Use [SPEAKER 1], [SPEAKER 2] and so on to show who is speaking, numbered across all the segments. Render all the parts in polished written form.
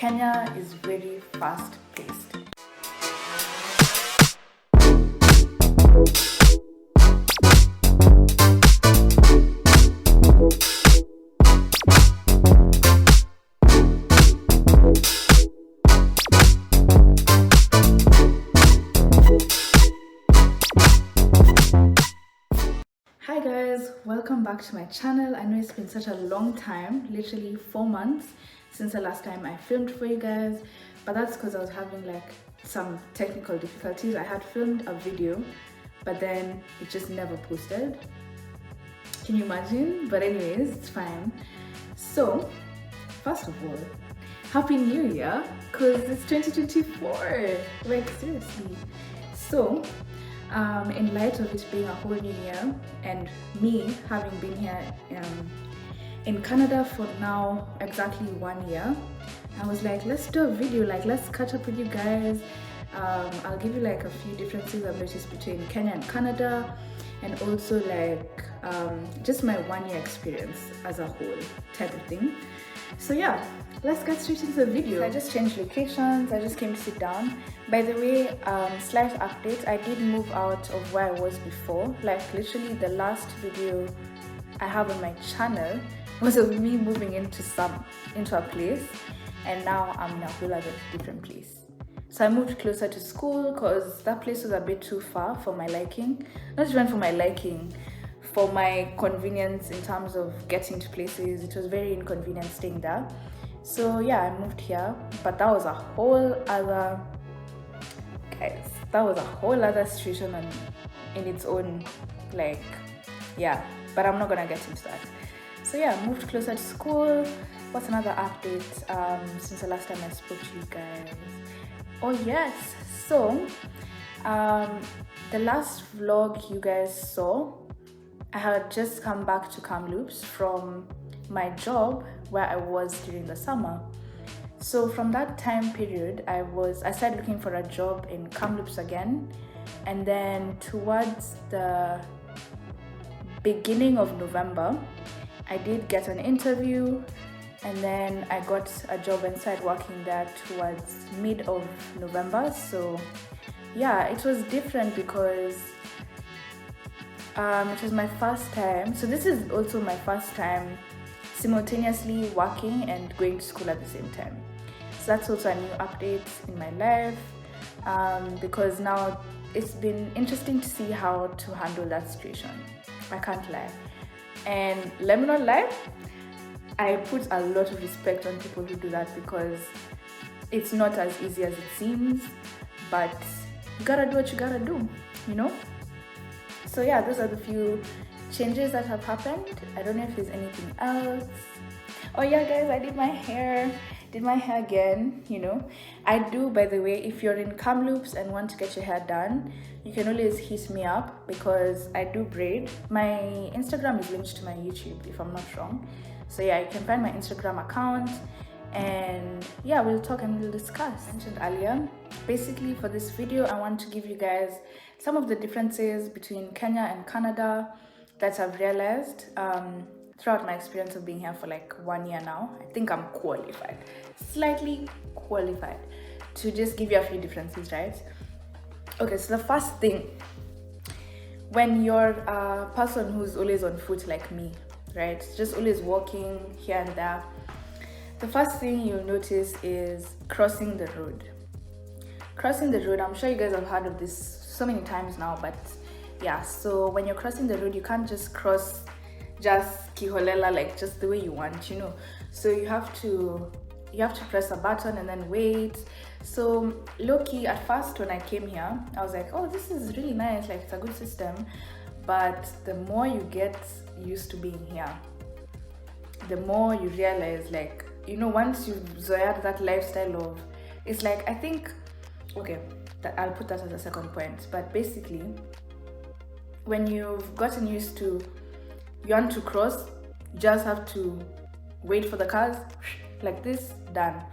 [SPEAKER 1] Kenya is very fast paced. Hi guys, welcome back to my channel. I know it's been such a long time, literally 4 months since the last time I filmed for you guys, but that's because I was having like some technical difficulties. I had filmed a video, but then it just never posted. Can you imagine? But anyways, it's fine. So first of all, Happy New Year, because it's 2024, like seriously. So in light of it being a whole new year and me having been here in Canada for now exactly 1 year, I was like, let's do a video, like let's catch up with you guys. I'll give you like a few differences I've noticed between Kenya and Canada, and also like just my 1 year experience as a whole type of thing. So yeah, let's get straight into the video. So I just changed locations, I just came to sit down. By the way, slight update, I did move out of where I was before. Like literally the last video I have on my channel was of me moving into a place, and now I'm in a whole other different place. So I moved closer to school because that place was a bit too far for my liking. Not even for my liking, for my convenience in terms of getting to places. It was very inconvenient staying there. So yeah, I moved here, but that was a whole other, guys, that was a whole other situation in its own, like, yeah, but I'm not gonna get into that. So yeah, I moved closer to school. What's another update since the last time I spoke to you guys? Oh yes, so the last vlog you guys saw, I had just come back to Kamloops from my job where I was during the summer. So from that time period, I started looking for a job in Kamloops again, and then towards the beginning of November, I did get an interview, and then I got a job and started working there towards mid of November. So yeah, it was different because it was my first time. So this is also my first time simultaneously working and going to school at the same time. So that's also a new update in my life, because now it's been interesting to see how to handle that situation. I can't lie. And let me not lie, I put a lot of respect on people who do that, because it's not as easy as it seems, but you gotta do what you gotta do, you know? So yeah, those are the few changes that have happened. I don't know if there's anything else. Oh yeah guys, I did my hair again, you know. I do, by the way, if you're in Kamloops and want to get your hair done, you can always hit me up because I do braid. My Instagram is linked to my YouTube if I'm not wrong. So yeah, you can find my Instagram account, and yeah, we'll talk and we'll discuss. As mentioned earlier, basically for this video I want to give you guys some of the differences between Kenya and Canada that I've realized throughout my experience of being here for like 1 year now. I think I'm qualified, slightly qualified, to just give you a few differences, right? Okay, so the first thing, when you're a person who's always on foot like me, right, just always walking here and there, the first thing you'll notice is crossing the road. Crossing the road, I'm sure you guys have heard of this so many times now, but yeah, so when you're crossing the road, you can't just cross just kiholela, like just the way you want, you know. So you have to press a button and then wait. So low-key, at first when I came here, I was like, oh, this is really nice, like it's a good system. But the more you get used to being here, the more you realize, like, you know, once you've zoed that lifestyle of, it's like, I think, okay, I'll put that as a second point, but basically, when you've gotten used to, you want to cross, you just have to wait for the cars, like this, done.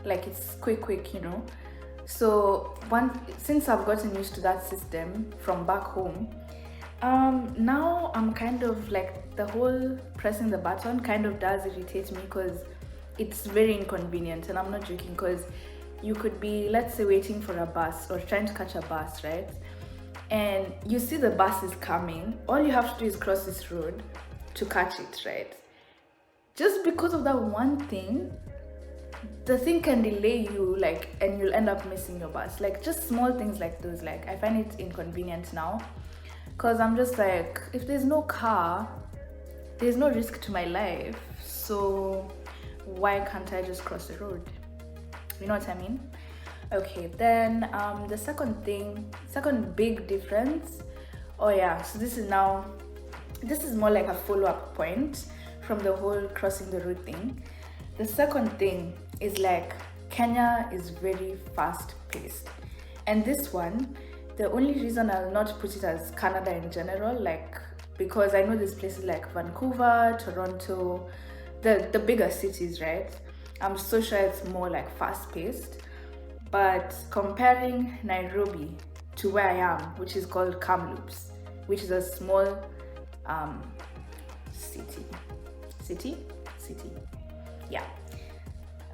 [SPEAKER 1] Like it's quick, you know. So since I've gotten used to that system from back home, now I'm kind of like, the whole pressing the button kind of does irritate me, because it's very inconvenient, and I'm not joking, because you could be, let's say, waiting for a bus or trying to catch a bus, right? And you see the bus is coming, all you have to do is cross this road to catch it, right? Just because of that one thing, the thing can delay you, like, and you'll end up missing your bus. Like, just small things like those, like, I find it inconvenient now, because I'm just like, if there's no car, there's no risk to my life, so why can't I just cross the road? You know what I mean? Okay, then the second big difference, oh yeah, so this is more like a follow-up point from the whole crossing the road thing. The second thing is, like, Kenya is very fast paced, and this one, the only reason I'll not put it as Canada in general, like, because I know there's places like Vancouver, Toronto, the bigger cities, right? I'm so sure it's more like fast paced. But comparing Nairobi to where I am, which is called Kamloops, which is a small city, yeah.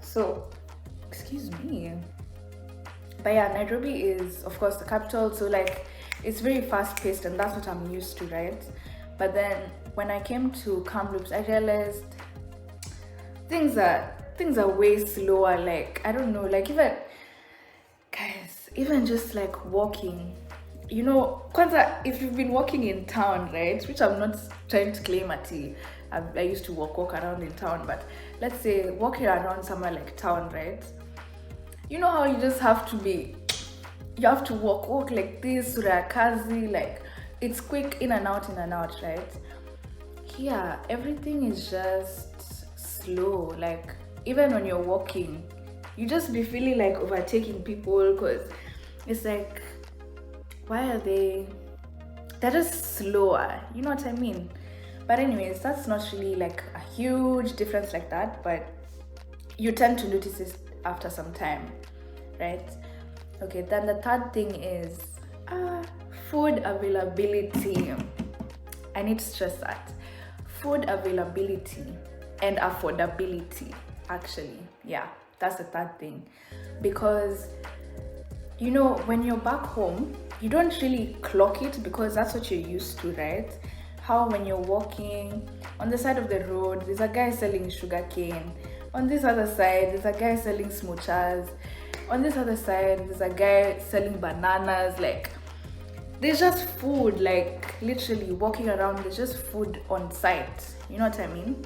[SPEAKER 1] So, excuse me. But yeah, Nairobi is, of course, the capital, so, like, it's very fast paced, and that's what I'm used to, right? But then when I came to Kamloops, I realized things are way slower. Like, I don't know, like, even just like walking, you know, kwanza, if you've been walking in town, right, which I'm not trying to claim at all, I used to walk around in town, but let's say walking around somewhere like town, right, you know how you just have to walk like this, surakazi, like, it's quick, in and out, right? Here, everything is just slow. Like, even when you're walking, you just be feeling like overtaking people, because it's like, why are they're just slower, you know what I mean? But anyways, that's not really like a huge difference like that, but you tend to notice it after some time, right? Okay, then the third thing is food availability. I need to stress that. Food availability and affordability, actually. Yeah, that's the third thing. Because, you know, when you're back home, you don't really clock it, because that's what you're used to, right? How when you're walking on the side of the road, there's a guy selling sugarcane. On this other side, there's a guy selling smoochers. On this other side, there's a guy selling bananas. Like, there's just food, like, literally walking around, there's just food on site. You know what I mean?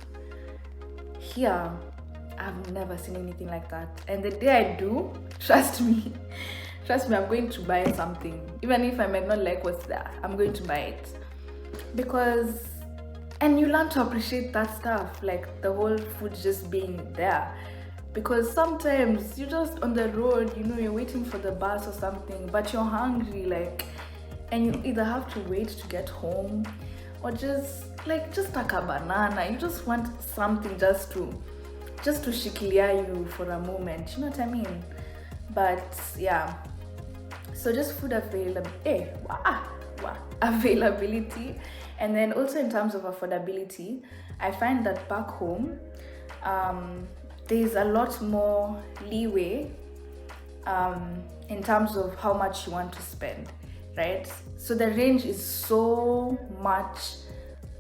[SPEAKER 1] Here, I've never seen anything like that. And the day I do, trust me, I'm going to buy something. Even if I might not like what's there, I'm going to buy it. Because, and you learn to appreciate that stuff, like the whole food just being there. Because sometimes you're just on the road, you know, you're waiting for the bus or something, but you're hungry, like, and you either have to wait to get home, or just like a banana. You just want something just to shikilia you for a moment, you know what I mean? But yeah, so just food availability, and then also in terms of affordability, I find that back home, there's a lot more leeway in terms of how much you want to spend, right? So the range is so much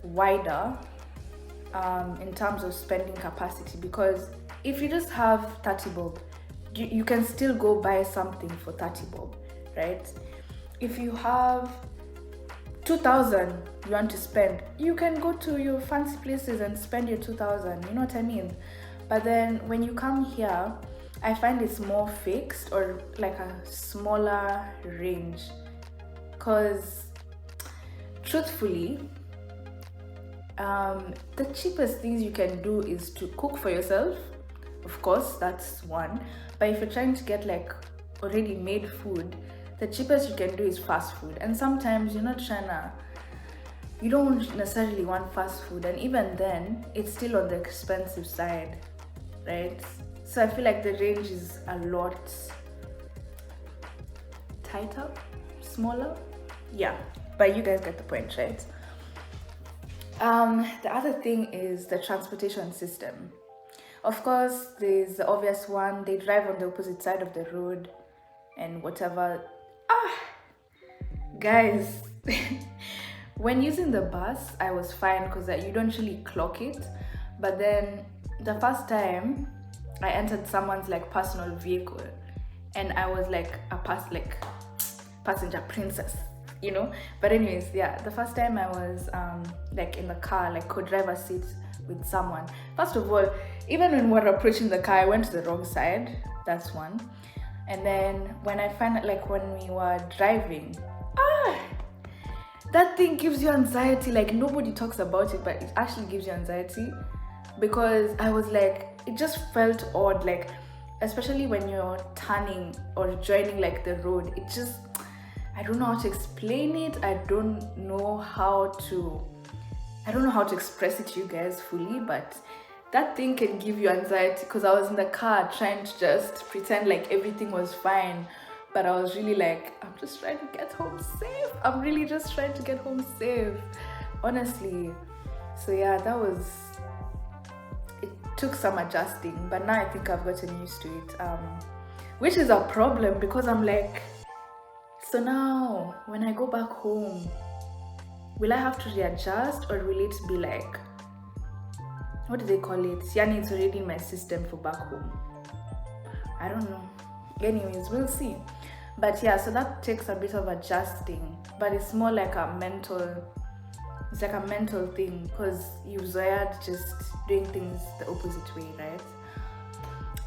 [SPEAKER 1] wider in terms of spending capacity, because if you just have 30 bob, you can still go buy something for 30 bob, right? If you have 2,000 you want to spend, you can go to your fancy places and spend your 2,000, you know what I mean? But then when you come here, I find it's more fixed, or like a smaller range, because truthfully, the cheapest things you can do is to cook for yourself. Of course, that's one. But if you're trying to get like already made food, the cheapest you can do is fast food. And sometimes you don't necessarily want fast food, and even then it's still on the expensive side, right? So I feel like the range is a lot tighter, smaller. Yeah, but you guys get the point, right? The other thing is the transportation system. Of course, there's the obvious one, they drive on the opposite side of the road and whatever. Guys, when using the bus, I was fine because you don't really clock it. But then the first time I entered someone's like personal vehicle, and I was like passenger princess, you know. But anyways, yeah, the first time I was like in the car, like co-driver seat with someone. First of all, even when we were approaching the car, I went to the wrong side. That's one. And then when I found like when we were driving, that thing gives you anxiety. Like nobody talks about it, but it actually gives you anxiety, because I was like, it just felt odd, like especially when you're turning or joining like the road. It just, I don't know how to explain it. I don't know how to express it to you guys fully, but that thing can give you anxiety, because I was in the car trying to just pretend like everything was fine, but I was really like, I'm just trying to get home safe. I'm really just trying to get home safe, honestly. So yeah, it took some adjusting, but now I think I've gotten used to it, which is a problem, because I'm like, so now when I go back home, will I have to readjust, or will it be like, what do they call it? Yani, it's already in my system for back home. I don't know. Anyways, we'll see. But yeah, so that takes a bit of adjusting, but it's more like a mental thing, because you've zoered just doing things the opposite way, right?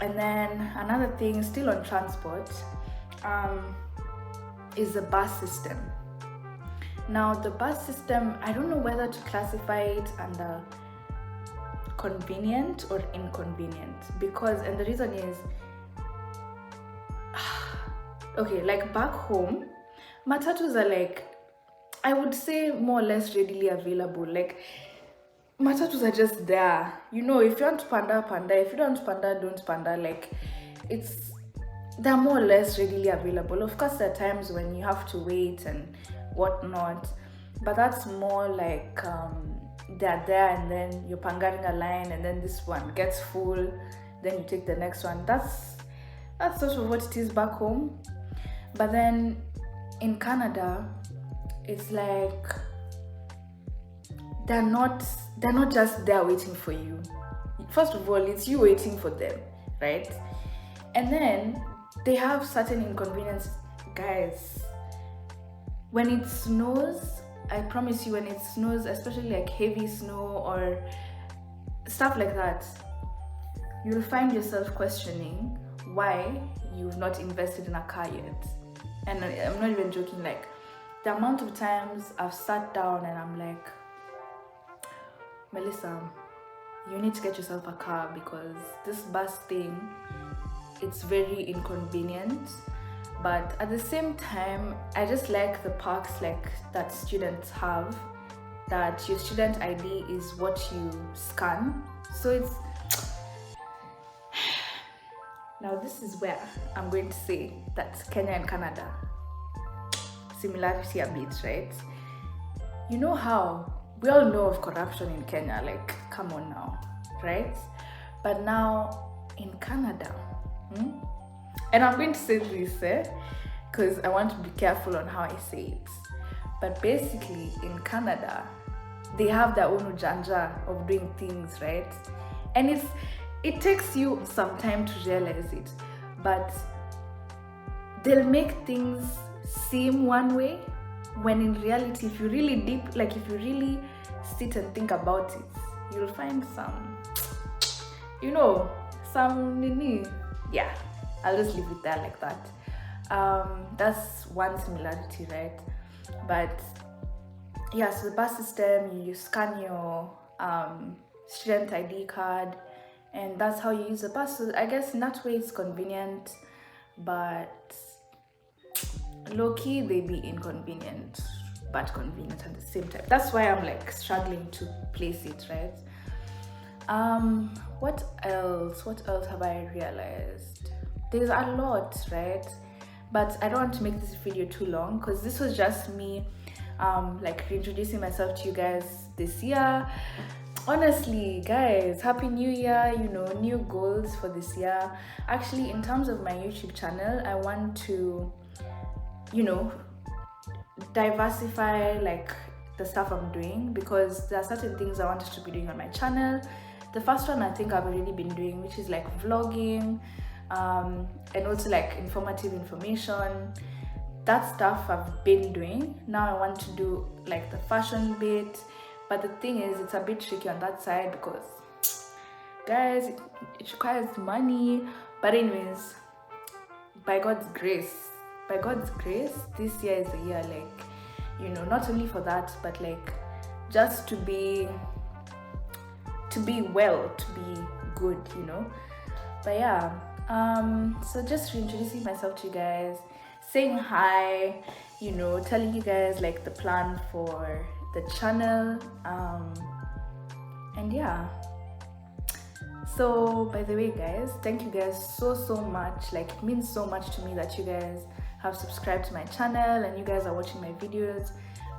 [SPEAKER 1] And then another thing, still on transport, is the bus system. Now the bus system, I don't know whether to classify it under convenient or inconvenient, because, and the reason is, okay, like back home, matatus are like, I would say more or less readily available. Like matatus are just there, you know. If you want to panda, if you don't panda, don't panda. Like they're more or less readily available. Of course, there are times when you have to wait and whatnot, but that's more like they're there, and then you're pangaring a line, and then this one gets full, then you take the next one. That's sort of what it is back home. But then in Canada, it's like they're not just there waiting for you. First of all, it's you waiting for them, right? And then they have certain inconveniences, guys. When it snows, I promise you, when it snows, especially like heavy snow or stuff like that, you'll find yourself questioning why you've not invested in a car yet. And I'm not even joking, like the amount of times I've sat down and I'm like, Melissa, you need to get yourself a car, because this bus thing, it's very inconvenient. But at the same time, I just like the perks like that students have, that your student ID is what you scan. So it's, now this is where I'm going to say that Kenya and Canada, similarity a bit, right? You know how we all know of corruption in Kenya, like come on now, right? But now in Canada, and I'm going to say this because I want to be careful on how I say it, but basically in Canada, they have their own ujanja of doing things, right? And it takes you some time to realize it, but they'll make things seem one way, when in reality, if you really sit and think about it, you'll find some, yeah, I'll just leave it there like that. That's one similarity, right? But yeah, so the bus system, you scan your student ID card, and that's how you use the bus. So I guess in that way it's convenient, but low-key they be inconvenient but convenient at the same time. That's why I'm like struggling to place it, right? What else have I realized? There's a lot, right? But I don't want to make this video too long, because this was just me like reintroducing myself to you guys this year. Honestly, guys, happy new year, new goals for this year. Actually, in terms of my YouTube channel, I want to, you know, diversify like the stuff I'm doing, because there are certain things I wanted to be doing on my channel. The first one I think I've already been doing, which is like vlogging, and also like informative information. That stuff I've been doing. Now I want to do like the fashion bit, but the thing is, it's a bit tricky on that side because, guys, it requires money. But anyways, by God's grace, this year is the year, like, not only for that, but like just to be well, to be good. But yeah, so just reintroducing myself to you guys, saying hi, telling you guys like the plan for the channel, and yeah. So by the way, guys, thank you guys so much. Like, it means so much to me that you guys have subscribed to my channel and you guys are watching my videos,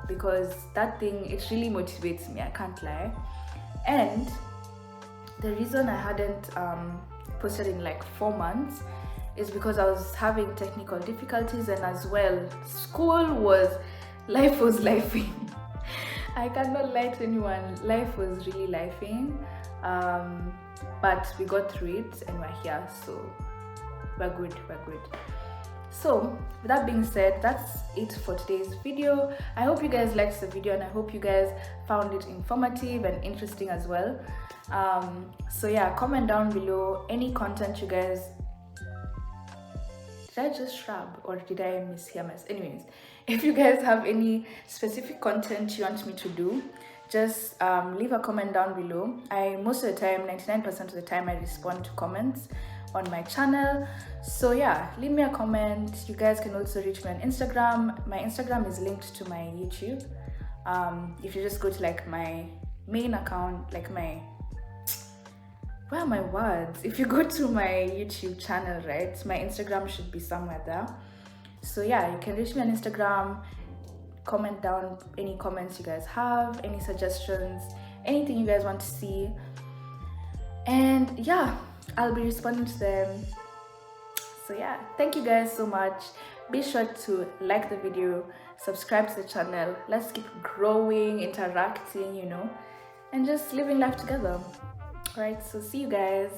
[SPEAKER 1] because that thing, it really motivates me, I can't lie. And the reason I hadn't posted in like 4 months is because I was having technical difficulties, and as well, life was lifing. I cannot lie to anyone, life was really lifing, but we got through it and we're here, so we're good. So with that being said, that's it for today's video. I hope you guys liked the video, and I hope you guys found it informative and interesting as well. So yeah, comment down below any content you guys... Did I just shrub or did I mishear myself? Anyways, if you guys have any specific content you want me to do, just leave a comment down below. Most of the time, 99% of the time, I respond to comments on my channel. So yeah, leave me a comment. You guys can also reach me on Instagram. My Instagram is linked to my YouTube. If you just go to like my main account, like where are my words? If you go to my YouTube channel, right, my Instagram should be somewhere there. So yeah, you can reach me on Instagram. Comment down any comments you guys have, any suggestions, anything you guys want to see, and yeah, I'll be responding to them. So yeah, thank you guys so much. Be sure to like the video, subscribe to the channel. Let's keep growing, interacting, and just living life together. All right, so see you guys.